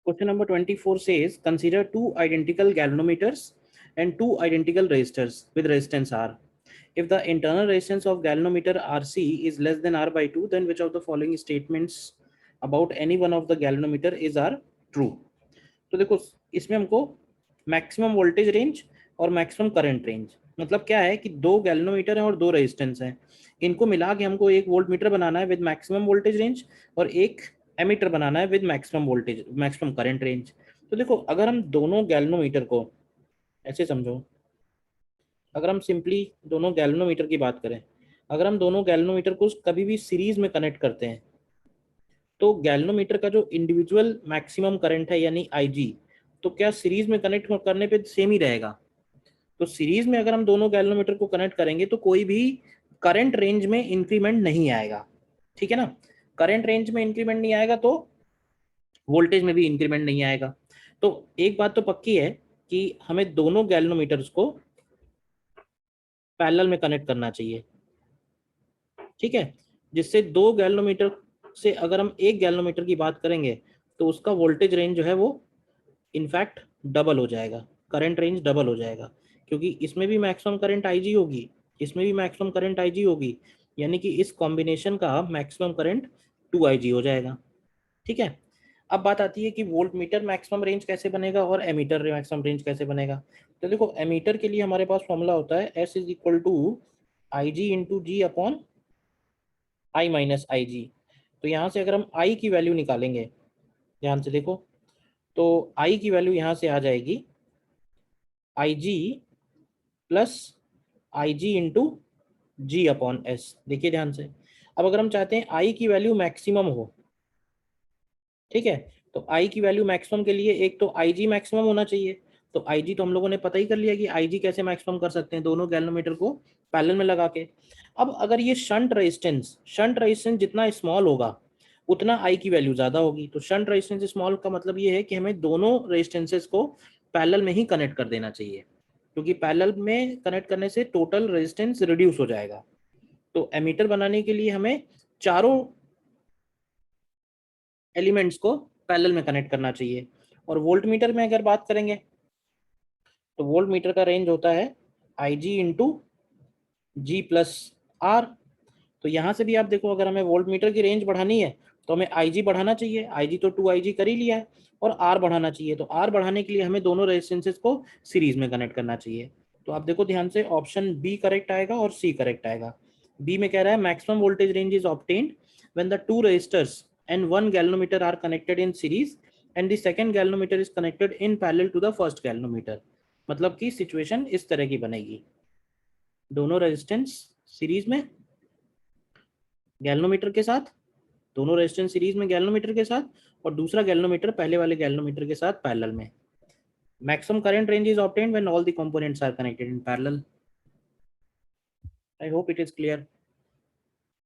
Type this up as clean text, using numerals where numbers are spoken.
Question number 24 says, consider two identical galvanometers and two identical resistors with resistance R. If the internal resistance of galvanometer RC is less than R by 2, then which of the following statements about any one of the galvanometer is are true? तो देखो इसमें हमको maximum voltage range और maximum current range, मतलब क्या है कि दो गैल्वेनोमीटर हैं और दो रेजिस्टेंस हैं, इनको मिला के हमको एक वोल्ट मीटर बनाना है विद मैक्सिमम वोल्टेज रेंज और एक एमीटर बनाना है with maximum voltage maximum current range. तो देखो अगर हम दोनों गैल्वेनोमीटर को ऐसे समझो, अगर हम सिंपली दोनों गैल्वेनोमीटर की बात करें, अगर हम दोनों गैल्वेनोमीटर को कभी भी सीरीज में कनेक्ट करते हैं तो गैल्वेनोमीटर का जो इंडिविजुअल मैक्सिमम करंट है यानी आईजी, तो क्या सीरीज में कनेक्ट करने पे सेम ही रहेगा? तो सीरीज में अगर हम दोनों गैल्वेनोमीटर को कनेक्ट करेंगे तो कोई भी करंट रेंज में इंक्रीमेंट नहीं आएगा, ठीक है ना। करंट रेंज में इंक्रीमेंट नहीं आएगा तो वोल्टेज में भी इंक्रीमेंट नहीं आएगा। तो एक बात तो पक्की है कि हमें दोनों गैल्वेनोमीटर्स को पैरेलल में कनेक्ट करना चाहिए, ठीक है, जिससे दो गैल्वेनोमीटर से अगर हम एक गैल्वेनोमीटर की बात करेंगे तो उसका वोल्टेज रेंज जो है वो इनफैक्ट डबल हो जाएगा, करंट रेंज डबल हो जाएगा, क्योंकि इसमें भी मैक्सिमम करंट आईजी होगी, इसमें भी मैक्सिमम करंट आईजी होगी, यानी कि इस कॉम्बिनेशन का मैक्सिमम करंट 2IG हो जाएगा, ठीक है। अब बात आती है कि वोल्ट मीटर मैक्सिमम रेंज कैसे बनेगा और एमीटर मैक्सिमम रेंज कैसे बनेगा। तो देखो एमीटर के लिए हमारे पास फॉर्मूला होता है S is equal to IG into G upon I minus I G. तो यहाँ से अगर हम I की वैल्यू निकालेंगे, ध्यान से देखो, तो I की वैल्यू यहाँ से आ जाएगी IG प्लस आई जी इंटू जी अपॉन एस। देखिए ध्यान से, अब अगर हम चाहते हैं I की वैल्यू मैक्सिमम हो, ठीक है, तो I की वैल्यू मैक्सिमम के लिए एक तो IG मैक्सिमम होना चाहिए। तो IG तो हम लोगों ने पता ही कर लिया कि IG कैसे मैक्सिमम कर सकते हैं, दोनों गैल्वेनोमीटर को पैरेलल में लगा के। अब अगर ये शंट रेजिस्टेंस जितना स्मॉल होगा उतना I की वैल्यू ज़्यादा होगी। तो शंट रेजिस्टेंस स्मॉल का मतलब ये है कि हमें दोनों रेजिस्टेंसेस को पैरेलल में ही कनेक्ट कर देना चाहिए, क्योंकि पैरेलल में कनेक्ट करने से टोटल रेजिस्टेंस रिड्यूस हो जाएगा। तो एमीटर बनाने के लिए हमें चारों एलिमेंट्स को पैरेलल में कनेक्ट करना चाहिए। और वोल्ट मीटर में अगर बात करेंगे तो वोल्ट मीटर का रेंज होता है IG into G plus R. तो यहाँ से भी आप देखो, अगर हमें वोल्ट मीटर की रेंज बढ़ानी है तो हमें IG बढ़ाना चाहिए, IG तो 2IG कर ही लिया है, और R बढ़ाना चाहिए। तो R बढ़ाने के लिए हमें दोनों रेजिस्टेंसेस को सीरीज में कनेक्ट करना चाहिए। तो आप देखो ध्यान से, ऑप्शन बी करेक्ट आएगा और सी करेक्ट आएगा। बी में कह रहा है maximum voltage range is obtained when the two resistors and one galvanometer are connected in series and the second galvanometer is connected in parallel to the first galvanometer। मतलब कि situation इस तरह की बनेगी, दोनों रेजिस्टेंस सीरीज में galvanometer के साथ, दोनों रेजिस्टेंस सीरीज में गैल्वेनोमीटर के साथ, और दूसरा गैल्वेनोमीटर पहले वाले गैल्वेनोमीटर के साथ पैरेलल में। Maximum current range is obtained when all the components are connected in parallel. I hope it is clear.